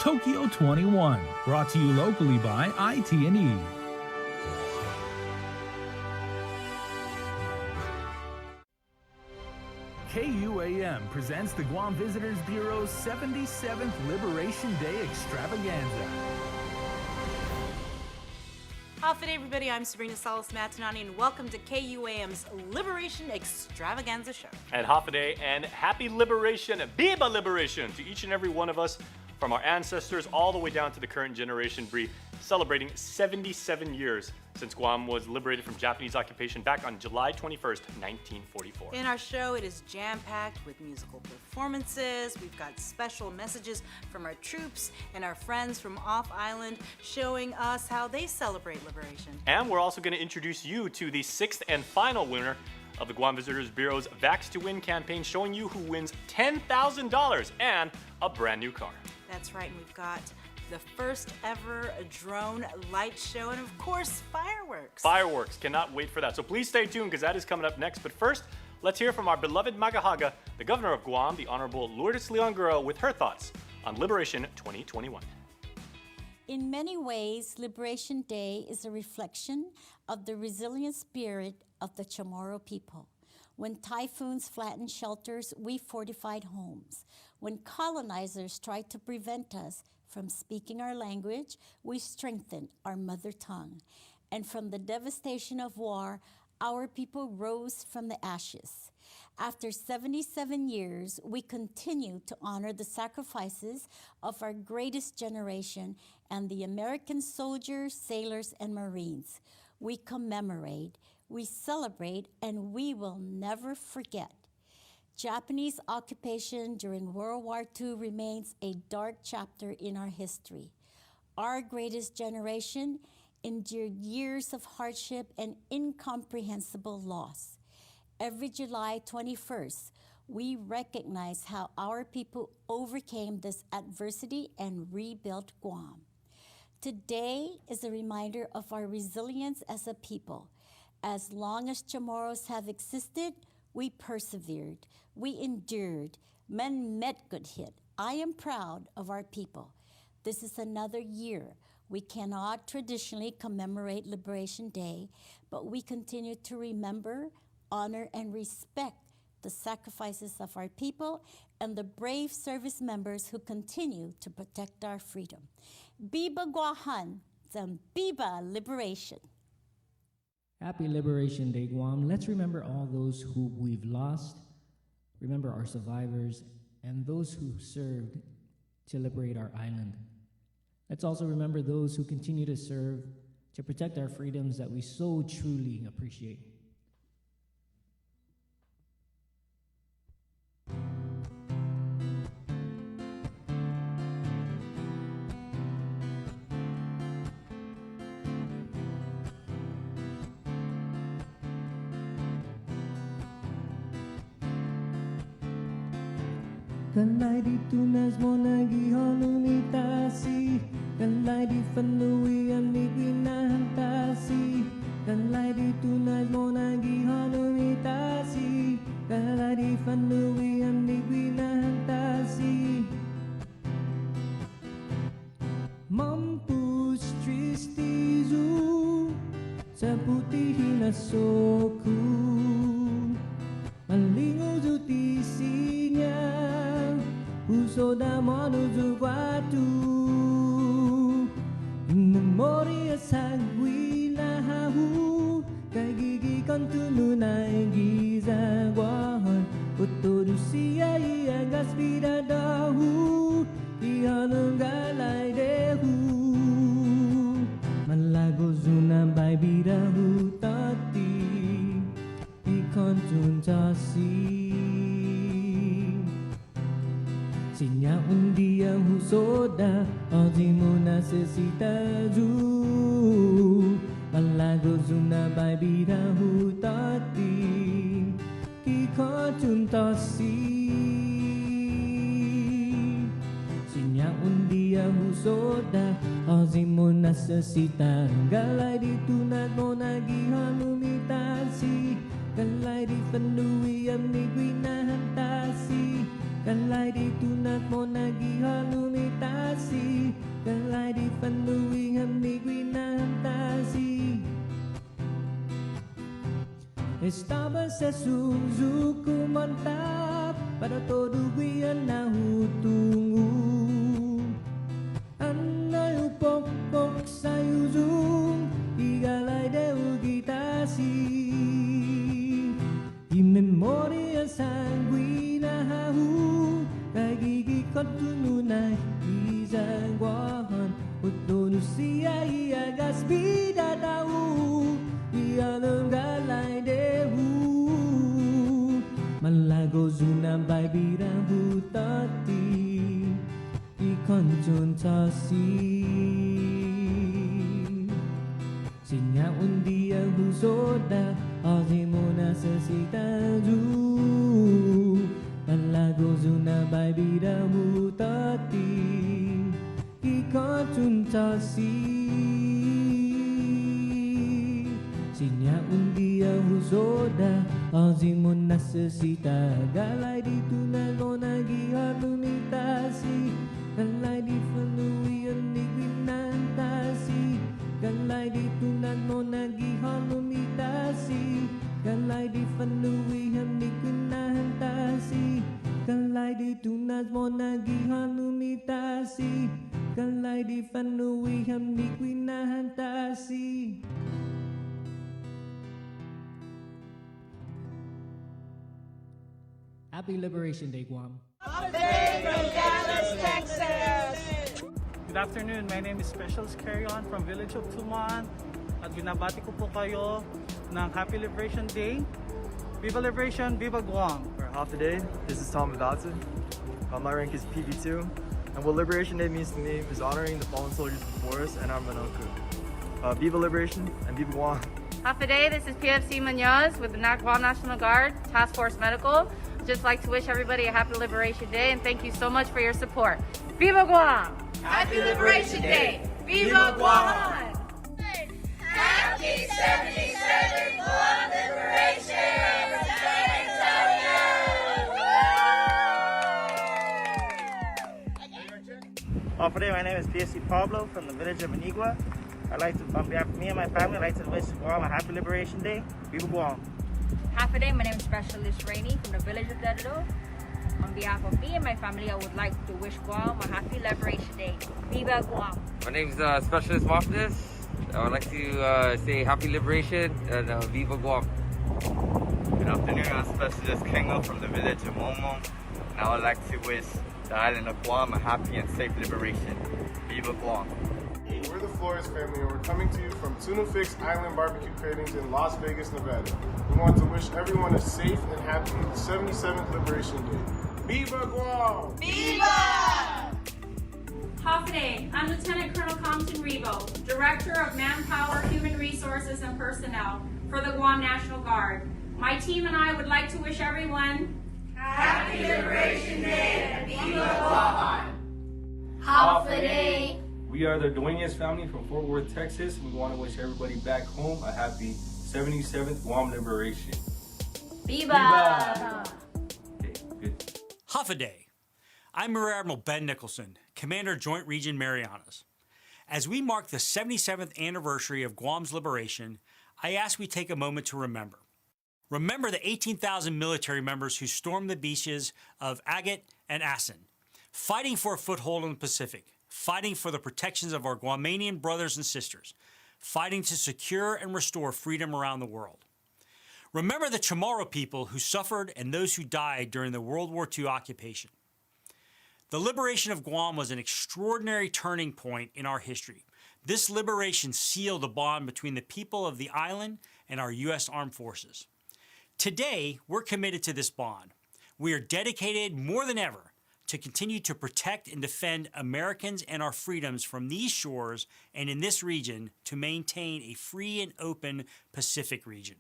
Tokyo 21, brought to you locally by IT&E. KUAM presents the Guam Visitors Bureau's 77th Liberation Day Extravaganza. Howdy, everybody. I'm Sabrina Salas-Matanani, and welcome to KUAM's Liberation Extravaganza Show. And Hafaday, and happy liberation, Viva Liberation to each and every one of us, from our ancestors all the way down to the current generation, celebrating 77 years since Guam was liberated from Japanese occupation back on July 21st, 1944. In our show, it is jam-packed with musical performances. We've got special messages from our troops and our friends from off-island showing us how they celebrate liberation. And we're also going to introduce you to the sixth and final winner of the Guam Visitors Bureau's Vax to Win campaign, showing you who wins $10,000 and a brand new car. That's right, and we've got the first ever drone light show, and of course, fireworks. Fireworks, cannot wait for that. So please stay tuned, because that is coming up next. But first, let's hear from our beloved Magahaga, the governor of Guam, the Honorable Lourdes Leon-Guro, with her thoughts on Liberation 2021. In many ways, Liberation Day is a reflection of the resilient spirit of the Chamorro people. When typhoons flattened shelters, we fortified homes. When colonizers tried to prevent us from speaking our language, we strengthened our mother tongue. And from the devastation of war, our people rose from the ashes. After 77 years, we continue to honor the sacrifices of our greatest generation and the American soldiers, sailors, and Marines. We commemorate, we celebrate, and we will never forget. Japanese occupation during World War II remains a dark chapter in our history. Our greatest generation endured years of hardship and incomprehensible loss. Every July 21st, we recognize how our people overcame this adversity and rebuilt Guam. Today is a reminder of our resilience as a people. As long as Chamorros have existed, we persevered, we endured, men met good hit. I am proud of our people. This is another year. We cannot traditionally commemorate Liberation Day, but we continue to remember, honor, and respect the sacrifices of our people and the brave service members who continue to protect our freedom. Viva Guahan and Viva Liberation. Happy Liberation Day, Guam. Let's remember all those who we've lost, remember our survivors, and those who served to liberate our island. Let's also remember those who continue to serve to protect our freedoms that we so truly appreciate. Kalay di tunas mo nagiholumitaasi, kalay di fanui ang di pinahantasi, kalay di tunas mo nagiholumitaasi, kalay di fanui ang di pinahantasi. Mampus tristizu sa putihin na soku, malingaw zutisinya Uso da monuzu guatu In memoria sanguina hahu Kay gigi kon tununay giza guahan Utodusia iangas vida dahu Ihanong galay dehu Malago zunam bay bidahu tati Ikon tuntasi Sinya un día husoda Ozimo necesitaju Malago zuna bay bidahu tati Kiko tuntasi Sinya un día husoda Ozimo necesita Galay di tunat mo nagihanumitasi Kalay di panui am ni gwinahantasi Kalay di tunat mo nagihalumitasi Kalay di panuwi hamigwi na hantasi Estaba sa suzuku mantap Para todo guian na hutungu Anay upok-pok sa yuzung Igalay de ugitasi Di memoria sanguina hahu Kay gigikot tununay Izangwahan Utno siya iagas bida tau Ialong galay dehu Malago zunambay birang hutati Ikonjun tasi Sinya undi ang husoda Azimo na sa sitaju Malago zunambay birang hutati Ikonjun tasi Sinya undi ang husoda Azimo na sa sita Galay di tunay mo nagihalumitasi Galay di panuwi ang nigwinantasi Galay di tunay mo nagihalumitasi Galay di panuwi ang nigwinantasi Galay di tunay mo nagihalumitasi Galay di panuwi ang nigwinantasi Happy Liberation Day, Guam. Good afternoon, my name is Specials Carry-On from village of Tumon at binabati ko po kayo ng Happy Liberation Day. Viva Liberation, Viva Guam! For half the day, this is Tom Dotson. My rank is PV2, and what Liberation Day means to me is honoring the fallen soldiers before us and our Manonku. Viva Liberation and Viva Guam! Half a day, this is PFC Munoz with the Guam National Guard Task Force Medical. Just like to wish everybody a happy Liberation Day and thank you so much for your support. Viva Guam! Happy Liberation Day! Viva Guam! Happy 77th Guam Liberation! San Antonio! Today, my name is PSC Pablo from the village of Manigua. I'd like to, on behalf of me and my family, I'd like to wish Guam a happy Liberation Day. Viva Guam! Half a day, my name is Specialist Rainey from the village of Dedado. On behalf of me and my family, I would like to wish Guam a happy Liberation Day. Viva Guam! My name is Specialist Mofnis. I would like to say happy Liberation and Viva Guam. Good afternoon, I'm Specialist Kengo from the village of Momong. And I would like to wish the island of Guam a happy and safe liberation. Viva Guam! We're the Flores family and we're coming to you from Tuna Fix Island Barbecue Cravings in Las Vegas, Nevada. We want to wish everyone a safe and happy 77th Liberation Day. Viva Guam! Viva! Hoffaday, I'm Lieutenant Colonel Compton Revo, Director of Manpower, Human Resources, and Personnel for the Guam National Guard. My team and I would like to wish everyone Happy Liberation Day and Viva Guam! Hoffaday. We are the Duenas family from Fort Worth, Texas. We want to wish everybody back home a happy 77th Guam Liberation. Viva! Okay, good. Hoffaday. I'm Rear Admiral Ben Nicholson, Commander Joint Region Marianas. As we mark the 77th anniversary of Guam's liberation, I ask we take a moment to remember. Remember the 18,000 military members who stormed the beaches of Agate and Asin, fighting for a foothold in the Pacific, fighting for the protections of our Guamanian brothers and sisters, fighting to secure and restore freedom around the world. Remember the Chamorro people who suffered and those who died during the World War II occupation. The liberation of Guam was an extraordinary turning point in our history. This liberation sealed a bond between the people of the island and our U.S. Armed Forces. Today, we're committed to this bond. We are dedicated more than ever to continue to protect and defend Americans and our freedoms from these shores and in this region to maintain a free and open Pacific region.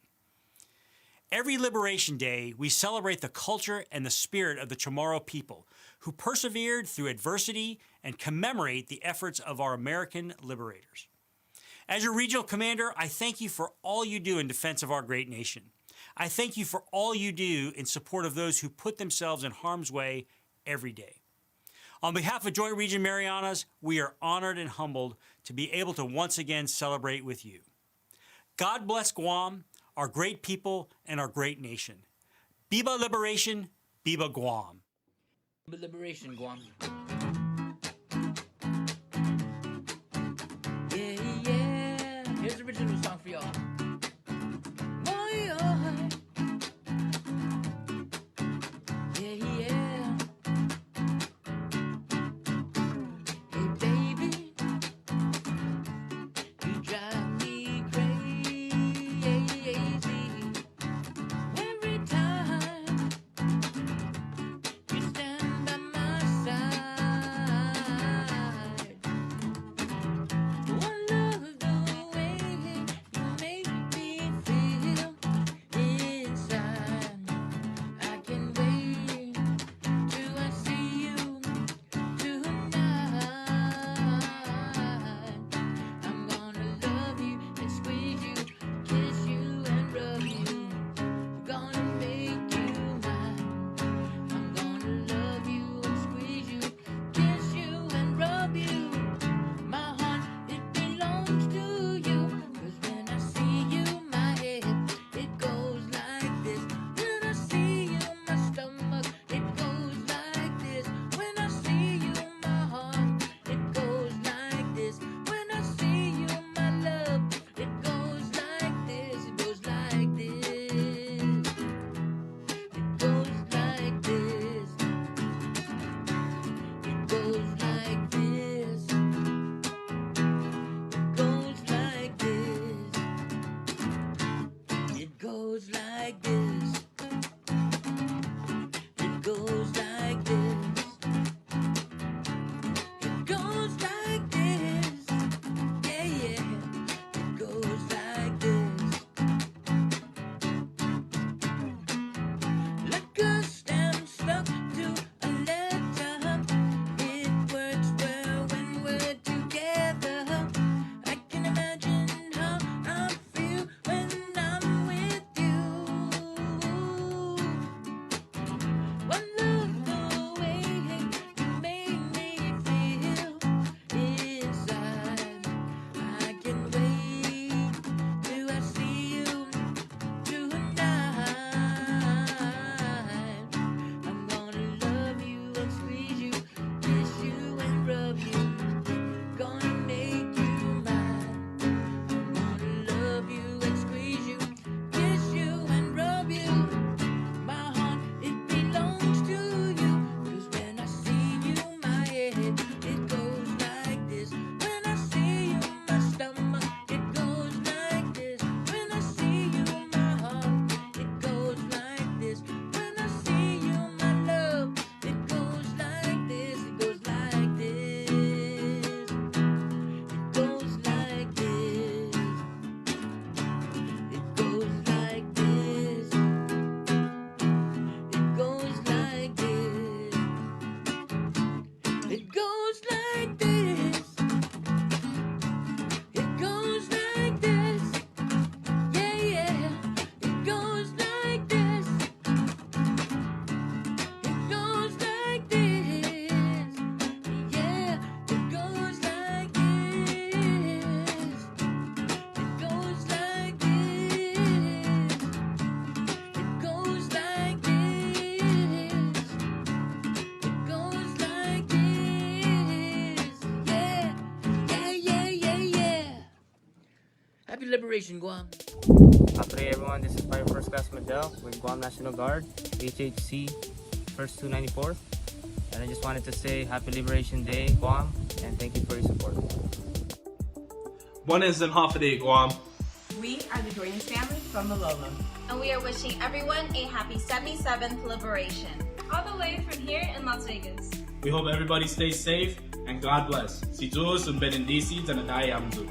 Every Liberation Day, we celebrate the culture and the spirit of the Chamorro people who persevered through adversity and commemorate the efforts of our American liberators. As your regional commander, I thank you for all you do in defense of our great nation. I thank you for all you do in support of those who put themselves in harm's way every day. On behalf of Joint Region Marianas, we are honored and humbled to be able to once again celebrate with you. God bless Guam, our great people, and our great nation. Viva Liberation, Viva Guam. Viva Liberation, Guam. Yeah. Here's the original song for y'all. Oh, yeah. Yeah. Hey, baby, you drive me crazy every time you stand by my side. I love the way you make me feel inside. I can't wait till I see you tonight. I'm gonna love you and squeeze you, kiss you and rub you. Gonna make you mine. I'm gonna love you and squeeze you, kiss you and rub you. My heart, it belongs to you. 'Cause when I see you, my head, it goes like this. When I see you, my stomach, it goes like this. When I see you, my heart, it goes like this. When I see you, my love, it goes like this. It goes like this. It goes like this. It goes like this. It goes like this. It goes like this. It goes like this. Yeah. It goes like this. Like a stamp stuck to a letter. It works well when we're together. I can imagine how I feel when I'm with you. I love the way you make me feel inside. I can't wait till I see you tonight. I'm gonna love you and squeeze you, kiss you and rub you. Gonna make you mine. I'm gonna love you and squeeze you, kiss you and rub you. My heart, it belongs to you. 'Cause when I see you, my head, it goes like this. When I see you, my stomach, it goes like this. When I see you, my heart, it goes like this. When I see you, my love, it goes like this. It goes like this. It goes like this. It goes like this. It goes like this. It goes like this. It goes like this. Yeah. It goes like this. It goes like this. Yeah. It goes like this. It goes like this. It goes like this. It goes like this. Yeah. Happy Liberation, Guam. After everyone, this is Fire First Class Medell with Guam National Guard, HHC First 294. And I just wanted to say Happy Liberation Day, Guam, and thank you for your support. Buenas and Hafaday, Guam. We are the Jordan's family from Malolo. And we are wishing everyone a happy 77th Liberation. All the way from here in Las Vegas. We hope everybody stays safe and God bless. Si Diyos ang benendisi sa naday amzu.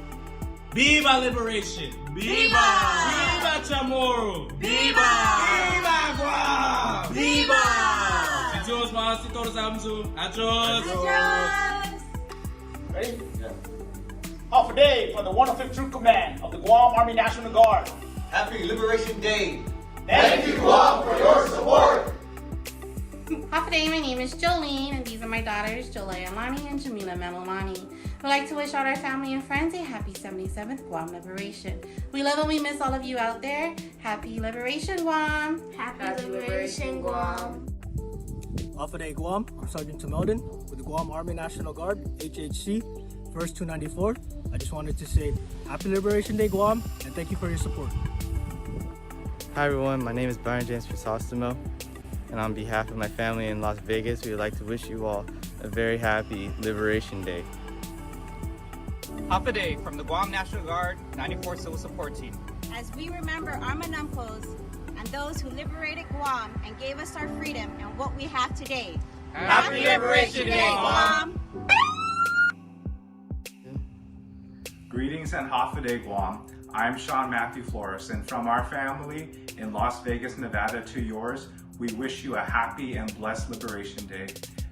Viva Liberation! Viva! Viva Chamorro! Viva! Viva Guam! Viva! Si Diyos mahal si todos amzu. Adios! Ready? Yeah. Half a day for the 105th Troop Command of the Guam Army National Guard. Happy Liberation Day! Thank you, Guam, for your support! Happy day, my name is Jolene, and these are my daughters, Jolea Lani and Jamila Melalani. We'd like to wish all our family and friends a happy 77th Guam Liberation. We love and we miss all of you out there. Happy Liberation, Guam! Happy Liberation, Guam! Alpha Day Guam, I'm Sergeant Tumelden with the Guam Army National Guard, HHC, First 294. I just wanted to say Happy Liberation Day Guam, and thank you for your support. Hi everyone, my name is Brian James Chrysostimo, and on behalf of my family in Las Vegas, we would like to wish you all a very happy Liberation Day. Alpha Day from the Guam National Guard 94 Civil Support Team. As we remember our Manumpos and those who liberated Guam and gave us our freedom and what we have today. Happy Liberation Day, Guam! Greetings and Hafa Day, Guam. I'm Sean Matthew Flores, and from our family in Las Vegas, Nevada to yours, we wish you a happy and blessed Liberation Day.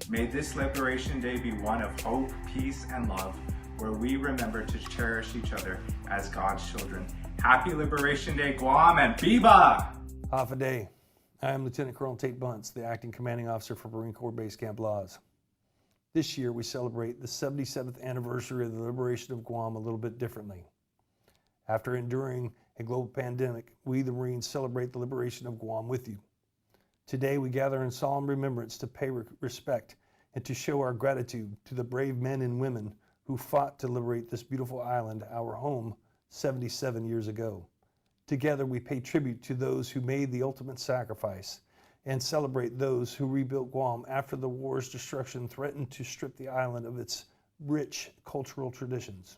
May this Liberation Day be one of hope, peace, and love, where we remember to cherish each other as God's children. Happy Liberation Day, Guam, and Biba! Hafa Day. I am Lieutenant Colonel Tate Bunce, the Acting Commanding Officer for Marine Corps Base Camp Laws. This year we celebrate the 77th anniversary of the liberation of Guam a little bit differently. After enduring a global pandemic, we the Marines celebrate the liberation of Guam with you. Today we gather in solemn remembrance to pay respect and to show our gratitude to the brave men and women who fought to liberate this beautiful island, our home, 77 years ago. Together we pay tribute to those who made the ultimate sacrifice and celebrate those who rebuilt Guam after the war's destruction threatened to strip the island of its rich cultural traditions.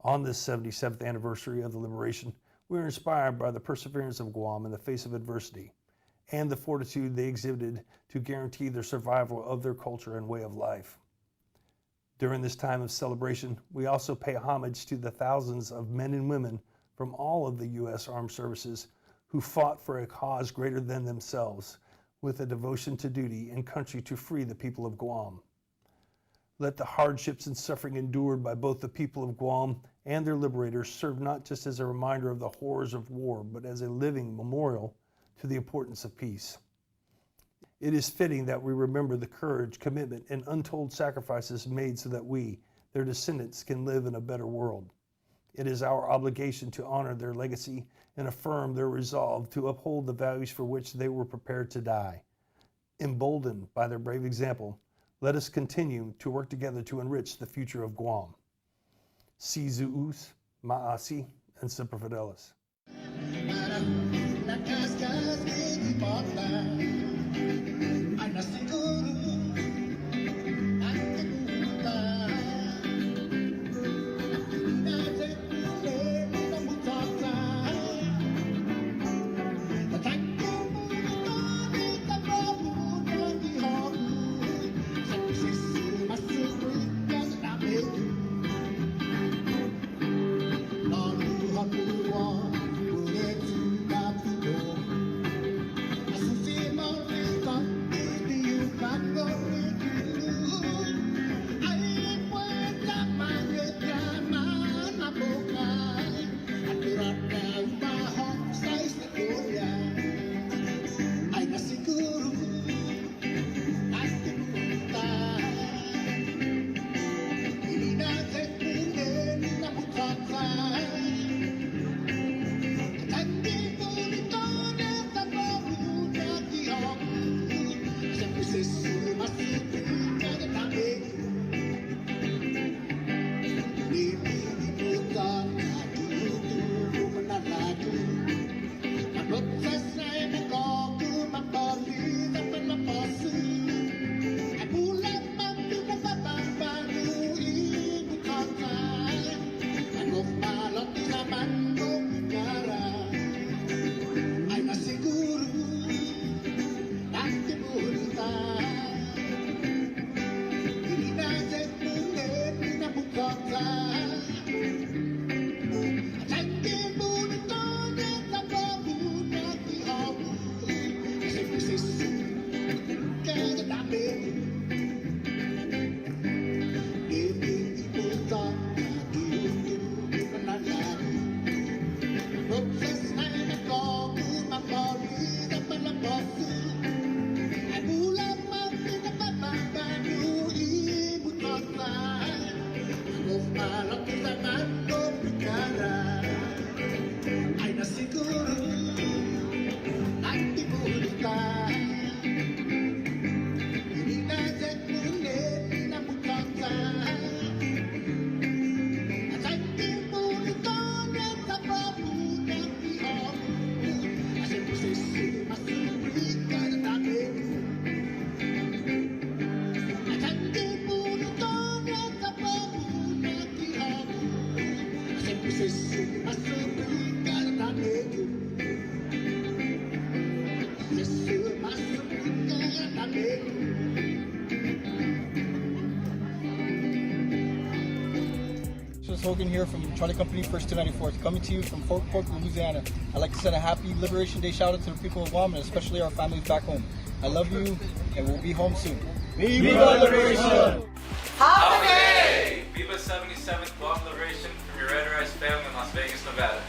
On this 77th anniversary of the liberation, we are inspired by the perseverance of Guam in the face of adversity and the fortitude they exhibited to guarantee the survival of their culture and way of life. During this time of celebration, we also pay homage to the thousands of men and women from all of the U.S. Armed Services who fought for a cause greater than themselves with a devotion to duty and country to free the people of Guam. Let the hardships and suffering endured by both the people of Guam and their liberators serve not just as a reminder of the horrors of war, but as a living memorial to the importance of peace. It is fitting that we remember the courage, commitment, and untold sacrifices made so that we, their descendants, can live in a better world. It is our obligation to honor their legacy and affirm their resolve to uphold the values for which they were prepared to die. Emboldened by their brave example, let us continue to work together to enrich the future of Guam. Si Zeus, Ma'asi, and Semper Fidelis. Hogan here from Charlie Company, First 294th, coming to you from Fort Polk, Louisiana. I'd like to send a happy Liberation Day shout out to the people of Guam and especially our families back home. I love you and we'll be home soon. Viva Liberation! Holiday! Viva 77th Guam Liberation from your Red Rice family in Las Vegas, Nevada.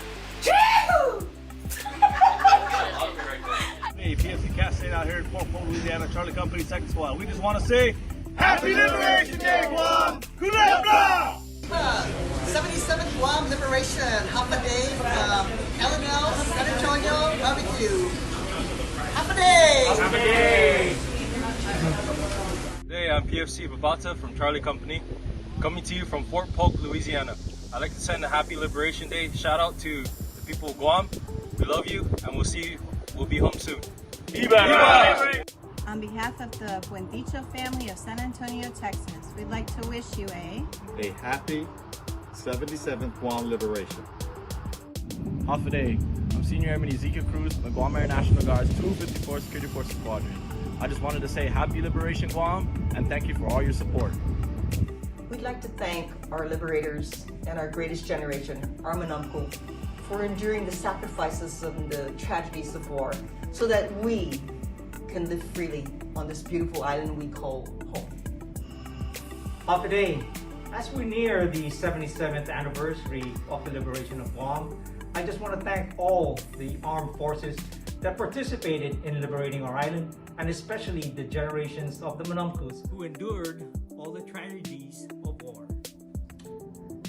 Hey, PFC Casting out here in Fort Polk, Louisiana, Charlie Company, Second Squad. We just want to say, Happy Liberation Day, Guam! Kulabra! 77th Guam Liberation, half a day from L&L, San Antonio, barbecue. Half a day! Half a day! Hey, I'm PFC Babata from Charlie Company, coming to you from Fort Polk, Louisiana. I'd like to send a happy Liberation Day shout out to the people of Guam. We love you, and we'll be home soon. Viva! On behalf of the Buendicho family of San Antonio, Texas, we'd like to wish you a happy 77th Guam Liberation. Half a day. I'm Senior Airman Ezekiel Cruz from the Guam Air National Guard's 254th Security Forces Squadron. I just wanted to say Happy Liberation Guam and thank you for all your support. We'd like to thank our liberators and our greatest generation, our Manamco, for enduring the sacrifices and the tragedies of war so that we can live freely on this beautiful island we call home. Half a day. As we near the 77th anniversary of the liberation of Guam, I just want to thank all the armed forces that participated in liberating our island, and especially the generations of the Manamcos who endured all the tragedies of war.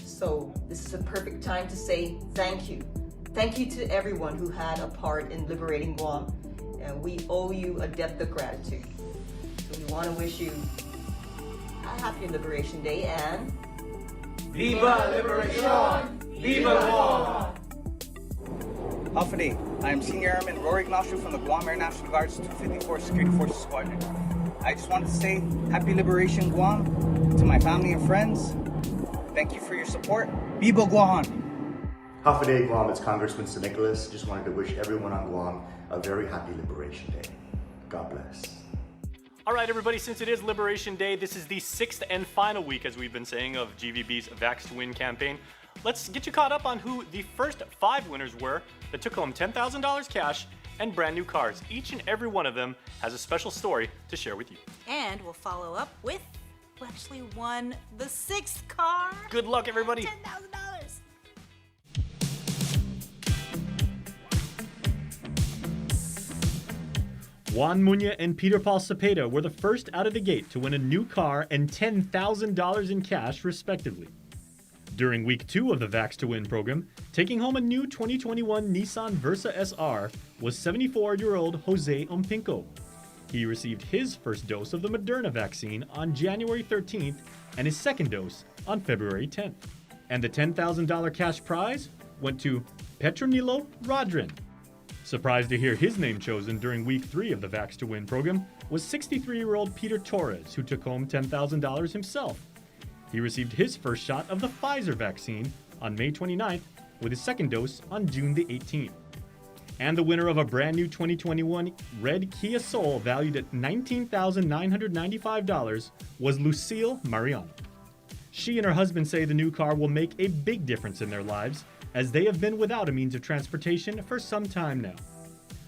So this is a perfect time to say thank you. Thank you to everyone who had a part in liberating Guam, and we owe you a debt of gratitude. So we want to wish you a happy Liberation Day and Viva Liberation! Viva Guam! Half a day. I am Senior Airman Rory Gnoshu from the Guam Air National Guard's 254th Security Forces Squadron. I just wanted to say Happy Liberation Guam to my family and friends. Thank you for your support. Viva Guam! Half a day, Guam. It's Congressman Sir Nicholas. Just wanted to wish everyone on Guam a very happy Liberation Day. God bless. All right, everybody, since it is Liberation Day, this is the 6th and final week, as we've been saying, of GVB's Vax to Win campaign. Let's get you caught up on who the first 5 winners were that took home $10,000 cash and brand new cars. Each and every one of them has a special story to share with you. And we'll follow up with who actually won the 6th car. Good luck, everybody. $10,000. Juan Muña and Peter Paul Cepeda were the first out of the gate to win a new car and $10,000 in cash, respectively. During week 2 of the Vax to Win program, taking home a new 2021 Nissan Versa SR was 74-year-old Jose Umpinko. He received his first dose of the Moderna vaccine on January 13th and his second dose on February 10th. And the $10,000 cash prize went to Petronilo Rodrin. Surprised to hear his name chosen during week 3 of the Vax to Win program was 63-year-old Peter Torres, who took home $10,000 himself. He received his first shot of the Pfizer vaccine on May 29th, with his second dose on June the 18th. And the winner of a brand new 2021 red Kia Soul valued at $19,995 was Lucille Mariano. She and her husband say the new car will make a big difference in their lives, as they have been without a means of transportation for some time now.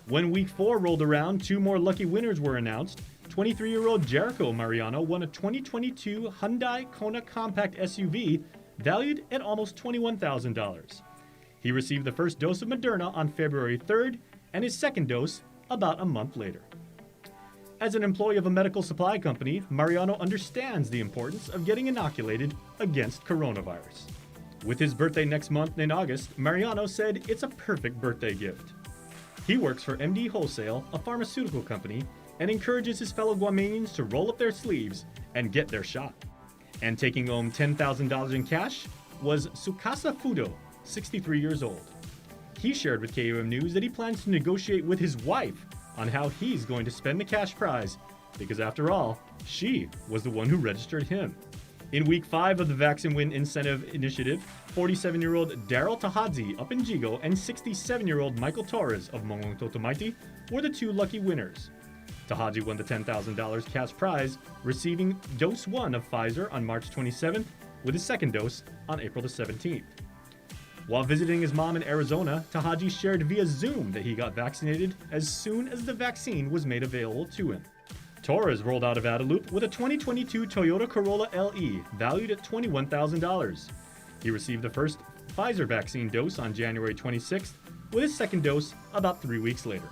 When week 4 rolled around, 2 more lucky winners were announced. 23-year-old Jericho Mariano won a 2022 Hyundai Kona compact SUV valued at almost $21,000. He received the first dose of Moderna on February 3rd and his second dose about a month later. As an employee of a medical supply company, Mariano understands the importance of getting inoculated against coronavirus. With his birthday next month in August, Mariano said it's a perfect birthday gift. He works for MD Wholesale, a pharmaceutical company, and encourages his fellow Guamanians to roll up their sleeves and get their shot. And taking home $10,000 in cash was Sukasa Fudo, 63 years old. He shared with KUAM News that he plans to negotiate with his wife on how he's going to spend the cash prize, because after all, she was the one who registered him. In week 5 of the Vax and Win Incentive Initiative, 47-year-old Daryl Tahadzi up in Jigo and 67-year-old Michael Torres of Mongong Totomaiti were the 2 lucky winners. Tahadzi won the $10,000 cash prize, receiving dose 1 of Pfizer on March 27th, with his second dose on April the 17th. While visiting his mom in Arizona, Tahadzi shared via Zoom that he got vaccinated as soon as the vaccine was made available to him. Torres rolled out of Guadalupe with a 2022 Toyota Corolla LE valued at $21,000. He received the first Pfizer vaccine dose on January 26th, with his second dose about 3 weeks later.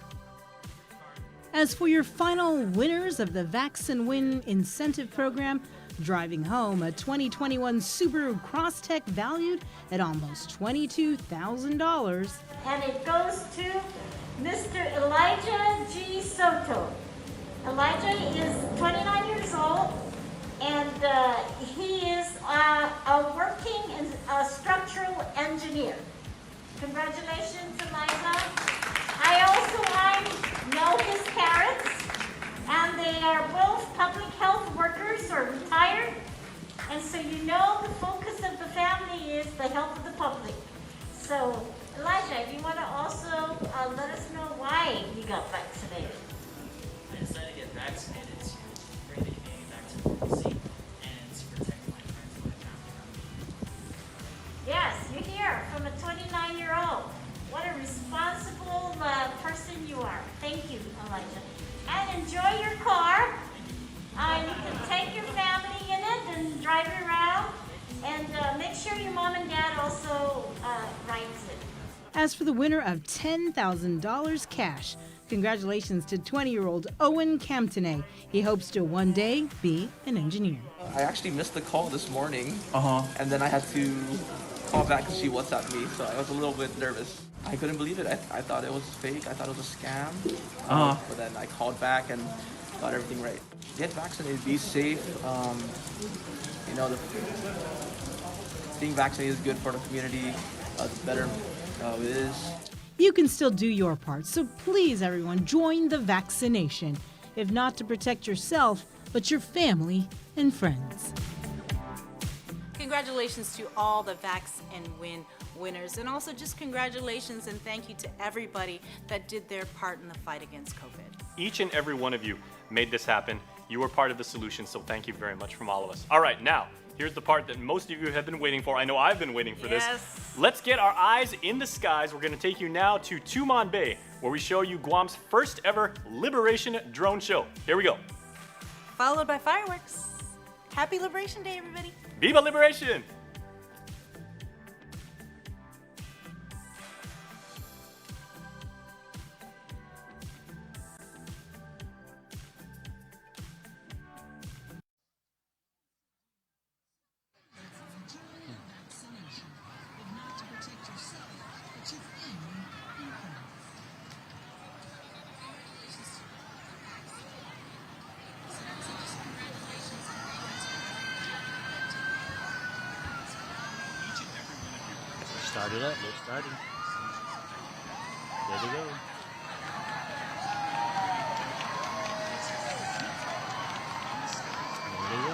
As for your final winners of the Vax and Win incentive program, driving home a 2021 Subaru Crosstrek valued at almost $22,000. And it goes to Mr. Elijah G. Soto. Elijah is 29 years old, and he is a working structural engineer. Congratulations, Elijah. I know his parents, and they are both public health workers or retired, and so you know the focus of the family is the health of the public. So, Elijah, if you want to also let us know why you got vaccinated. I decided to get vaccinated to bring the community back to normalcy and to protect my friends and my family around me. Yes, you hear from a 29-year-old. What a responsible person you are. Thank you, Elijah. And enjoy your car. You can take your family in it and drive it around. And make sure your mom and dad also rides it. As for the winner of $10,000 cash, congratulations to 20-year-old Owen Camptonay. He hopes to one day be an engineer. I actually missed the call this morning, and then I had to call back because she WhatsApped me, so I was a little bit nervous. I couldn't believe it. I thought it was fake. I thought it was a scam. But then I called back and got everything right. Get vaccinated. Be safe. Being vaccinated is good for the community. The better it is. You can still do your part, so please, everyone, join the vaccination. If not to protect yourself, but your family and friends. Congratulations to all the Vax and Win winners, and also just congratulations and thank you to everybody that did their part in the fight against COVID. Each and every one of you made this happen. You were part of the solution, so thank you very much from all of us. All right, now, here's the part that most of you have been waiting for. I know I've been waiting for this. Let's get our eyes in the skies. We're going to take you now to Tumon Bay, where we show you Guam's first ever Liberation drone show. Here we go. Followed by fireworks. Happy Liberation Day, everybody. Viva Liberation! Start it up, let's start it. There we go. There we go.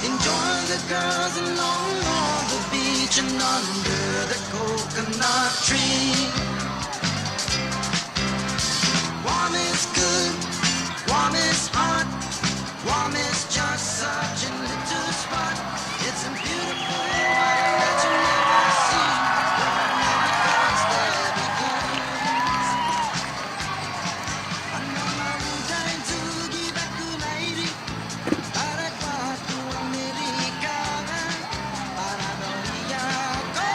Enjoy the girls along on the beach and under the coconut tree. Guam is good, Guam is hot, Guam is just such a little spot. It's a beautiful one that you never see, where miracles there begins. Anamarutai tsugi bakunairi, para kwa tu America, para doia ko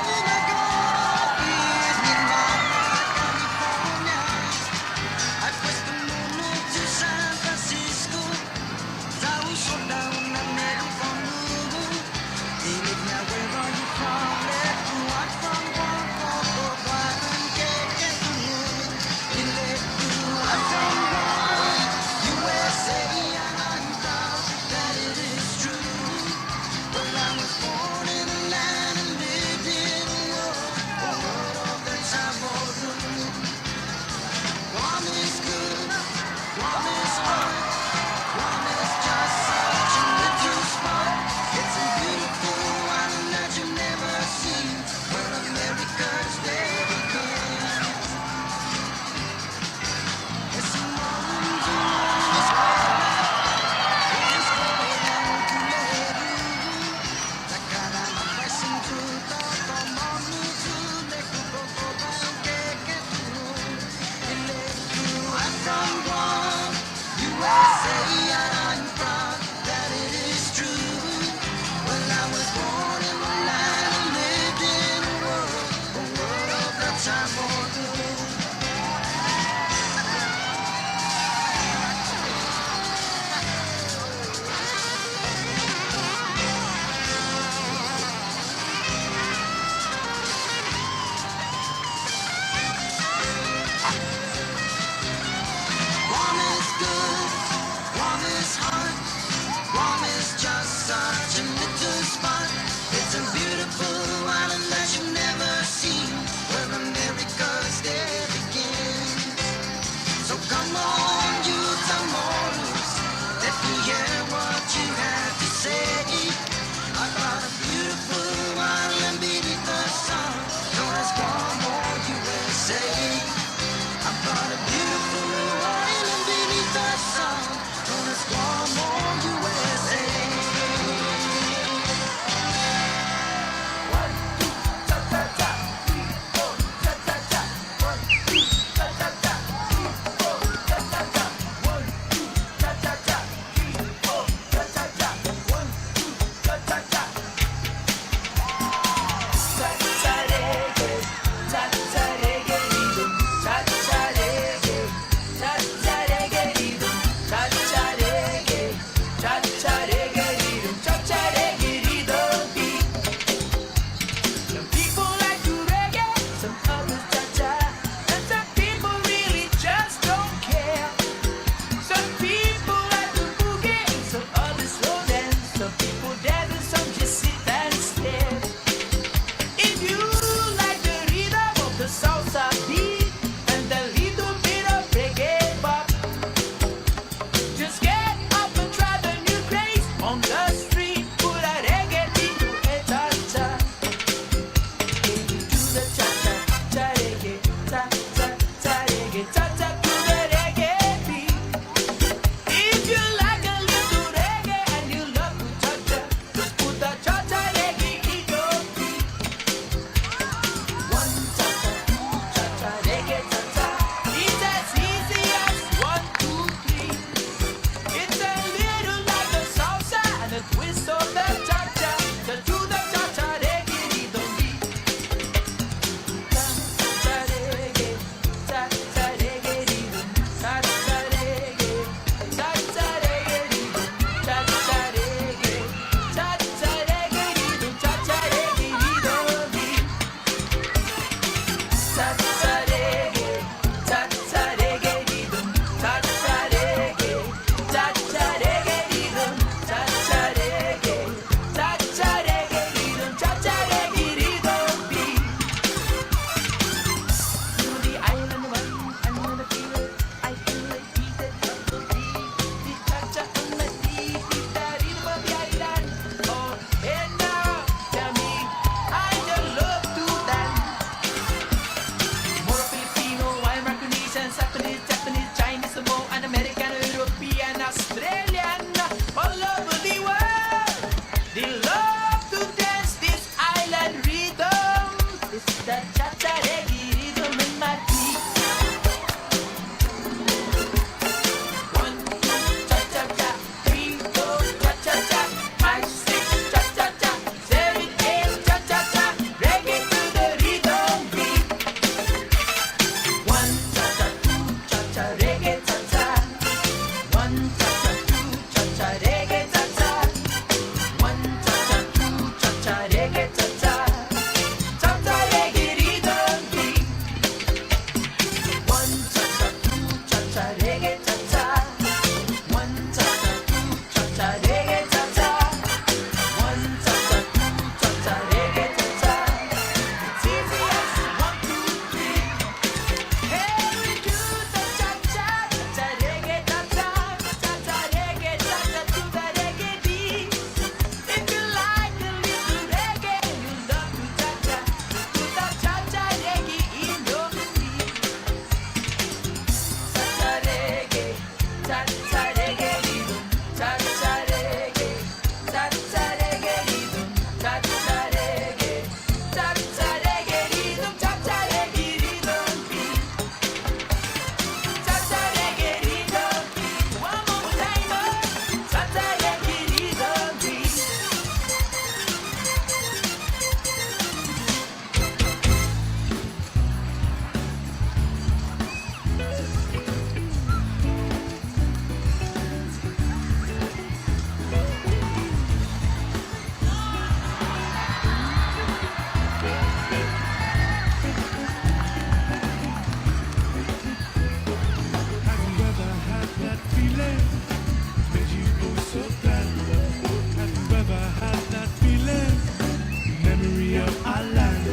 our land.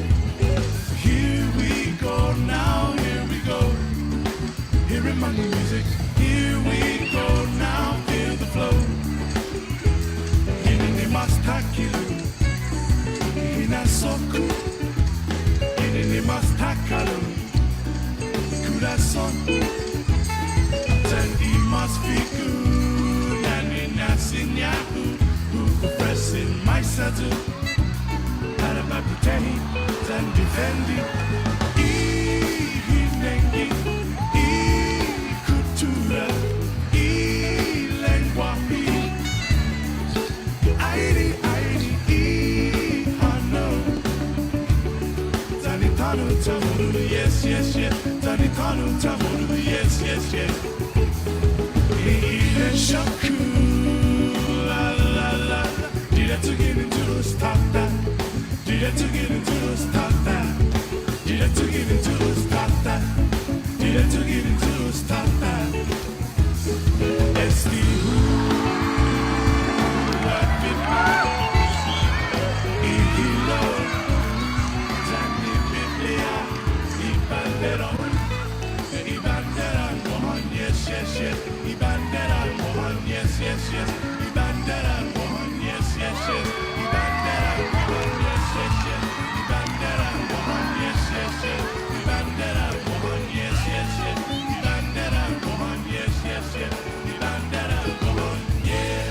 Here we go now, here we go. Here among the music, here we go now, feel the flow. Inini mastakilu, inasoku. Inini mastakalu, corazon. Tandi masfiku, nani nasinyaku, pressing my saddle. Arabapitei, tandi fendi. Ihinengi, cultura, lenguaje. Airi, hano. Tanitano tamuru, yes, yes, yes. Tanitano tamuru, yes, yes, yes. Ile shaku, la la la. Did I to get into the stop that? Did I to get into the stop that? Did I to get into the stop that? Did I to get into the stop that? It's the who, what did I? Ihilo, Tani Biblia, Ibanderan, Mohan, yes, yes, yes. Ibanderan, Mohan, yes, yes, yes. Ibanderan, Mohan, yes, yes, yes. Ibanderan, Mohan, yes, yes, yes. Ibanderan, Mohan, yes, yes, yes. Ibanderan, Mohan, yes, yes, yes. Ibanderan, Mohan, yes, yes, yes. Ibanderan, Mohan, yeah.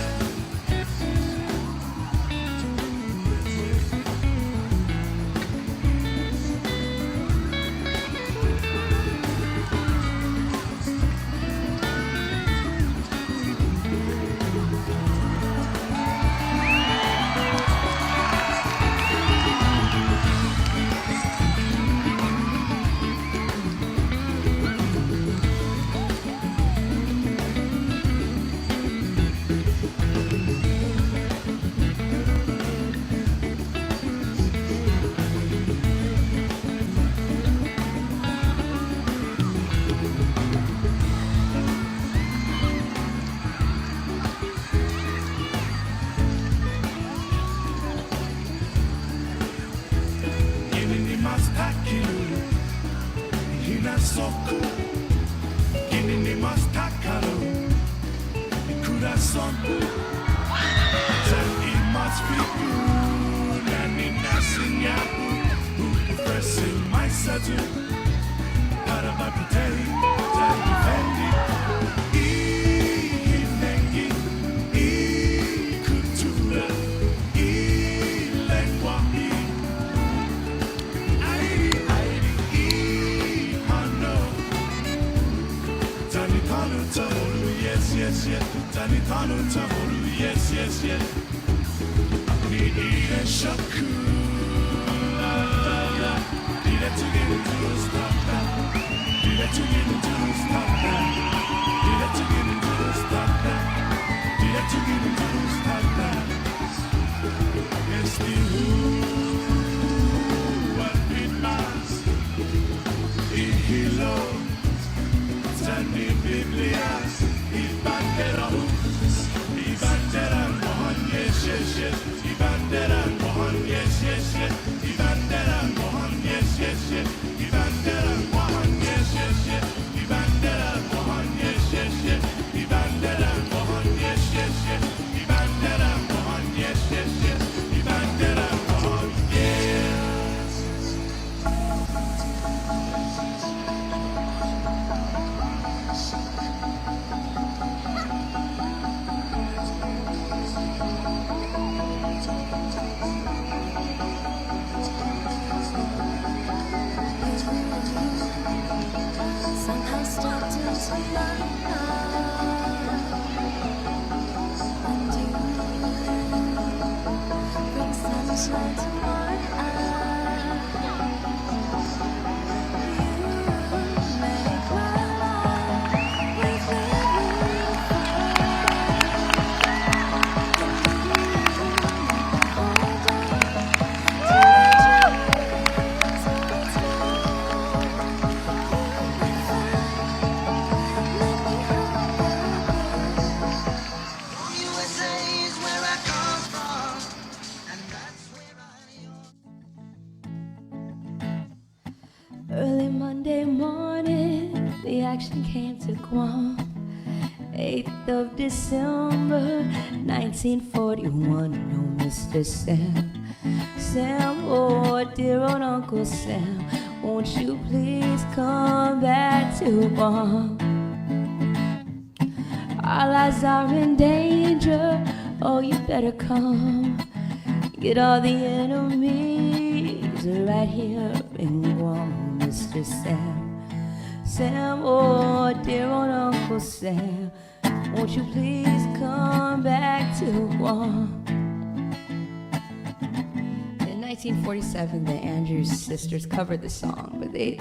Inini mastakilu, inasoku. Inini mastakalu, corazon. Tani masfiku, nani nasinyaku. Pressing my saddle, Arabapitei, tani fendi. Ihinengi, cultura, lenguaje. Yes, yes, yes. Tanitano Tamoru, yes, yes, yes. Nini Shaku, la la la. Did I to get into the stop that? Did I to get into the stop that? Did I to get into the stop that? Did I to get into the stop that? Yes, the who, what it matters. Ihilo, Tani Biblias. Ibanderan, Mohan, yes, yes, yes. Ibanderan, Mohan, yes, yes, yes. Ibanderan, Mohan, yes, yes, yes. Ibanderan, Mohan, yes, yes, yes. Ibanderan, Mohan, yes, yes, yes. Ibanderan, Mohan, yes, yes, yes. Ibanderan, Mohan, yes, yes, yes. Ibanderan, Mohan, yes. Somehow stopped into my heart, and you bring sunshine to my eyes. You make my life worth living for. Hold on to USA is where I come from, and that's where I Early Monday morning, the action came to Guam. 8th of December, 1941. No, Mr. Sam. Sam, oh dear old Uncle Sam, won't you please come back to Guam? Our lives are in danger, oh you better come. Get all the enemies right here in Guam, Mr. Sam. Sam, oh dear old Uncle Sam, won't you please come back to Guam? In 1947, the Andrews sisters covered the song, but they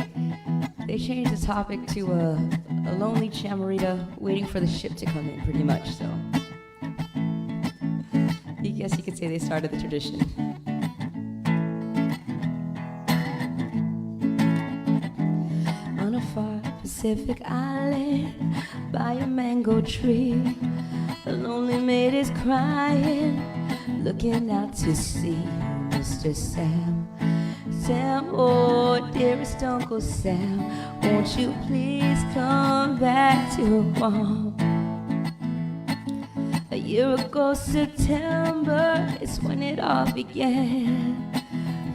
changed the topic to a lonely chamarita waiting for the ship to come in, pretty much. So I guess you could say they started the tradition. On a far Pacific island, by a mango tree, a lonely maid is crying, looking out to sea. Mr. Sam, Sam, oh dearest Uncle Sam, won't you please come back to Guam? A year ago September is when it all began.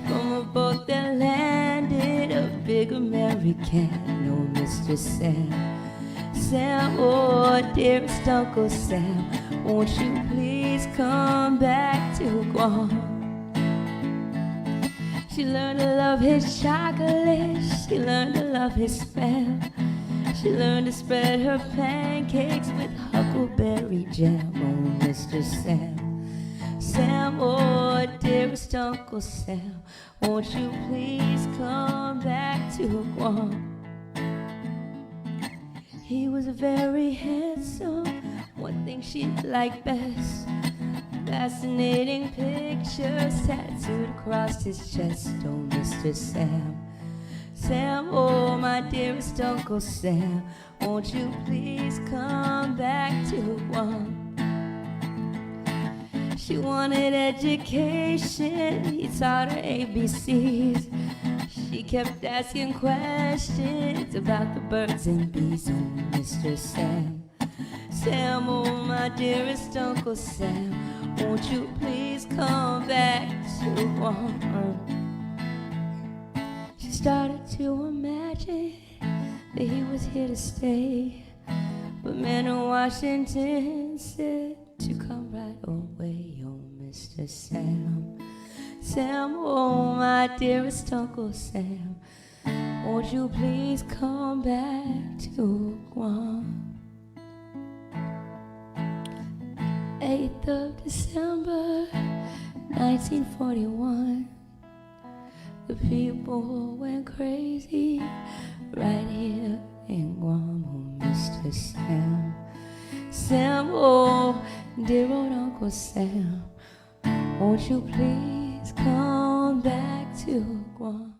From a boat that landed a big American. Oh, Mr. Sam, Sam, oh dearest Uncle Sam, won't you please come back to Guam? She learned to love his chocolate, she learned to love his spell. She learned to spread her pancakes with huckleberry jam. Oh, Mr. Sam, Sam, oh dearest Uncle Sam, won't you please come back to Guam? He was very handsome, one thing she liked best, fascinating pictures tattooed across his chest. Oh, Mr. Sam, Sam, oh my dearest Uncle Sam, won't you please come back to Guam? She wanted education, he taught her ABCs. She kept asking questions about the birds and bees. Oh, Mr. Sam, Sam, oh my dearest Uncle Sam, won't you please come back to Guam? She started to imagine that he was here to stay, but men in Washington said to come right away. Oh, Mr. Sam, Sam, oh my dearest Uncle Sam, won't you please come back to Guam? 8th of December, 1941. The people went crazy right here in Guam. Oh, Mr. Sam, Sam, oh dear old Uncle Sam, won't you please come back to Guam?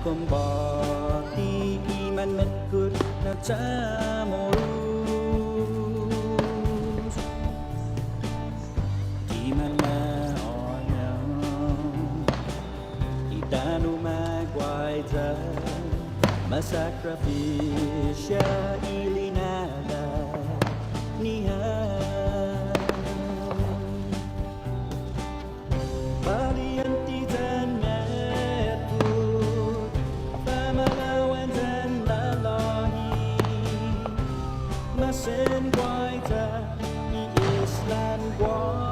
kombati iman metkut na chamorus iman maonyang itanu magwaida masacrificia ilinada niya Valianti dan metut Pamalawan dan lalahi Masin waita i Islan Guam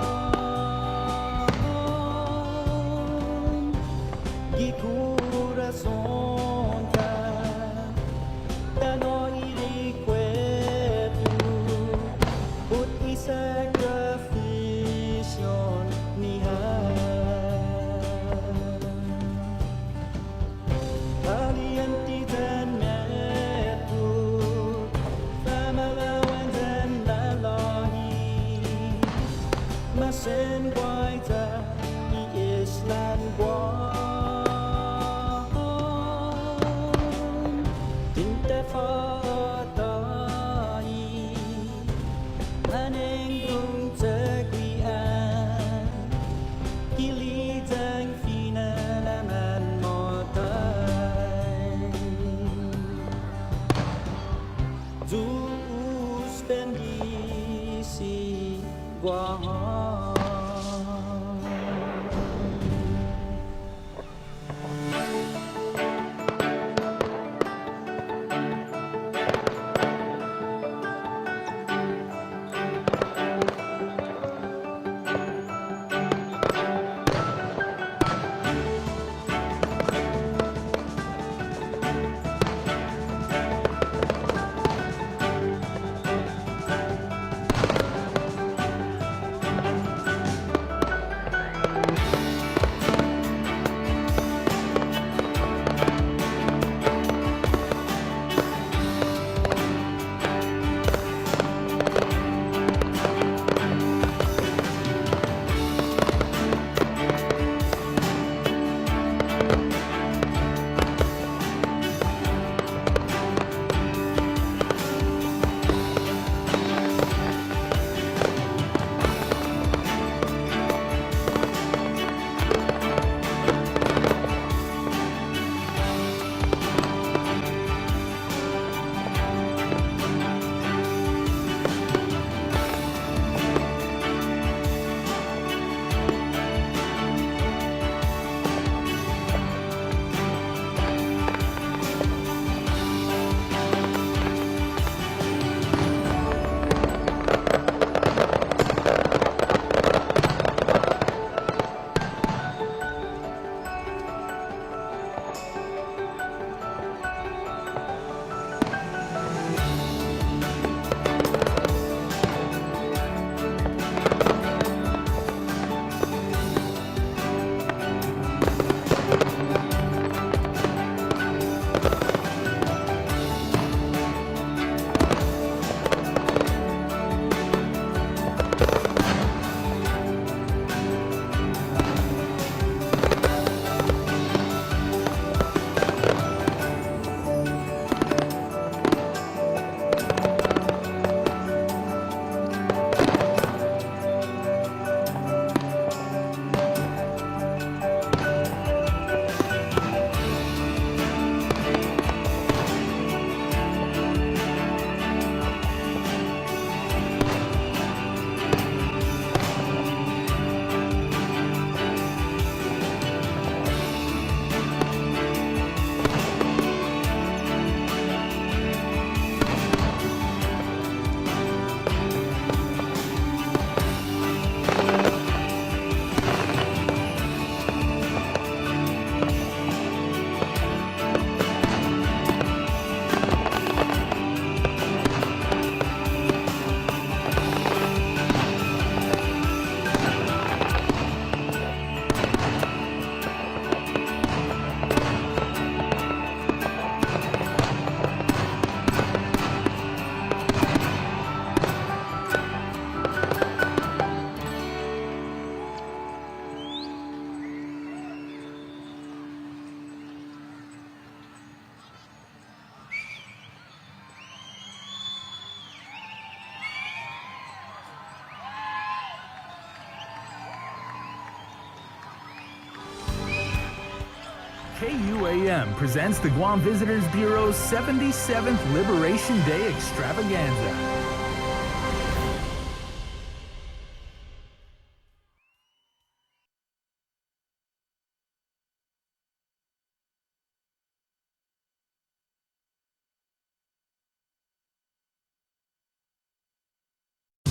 Gikurason ka Tano ilikwetu Ut isacrificio niya Valianti dan metut Pamalawan dan lalahi Masin waita i Islan Guam Tinte fatai Aneng tegwian Kilitang finalaman motai Dus bendisi Guam KUAM presents the Guam Visitors Bureau's 77th Liberation Day Extravaganza.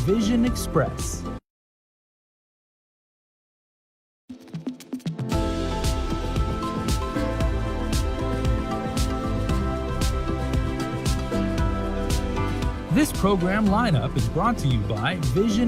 Vision Express. This program lineup is brought to you by Vision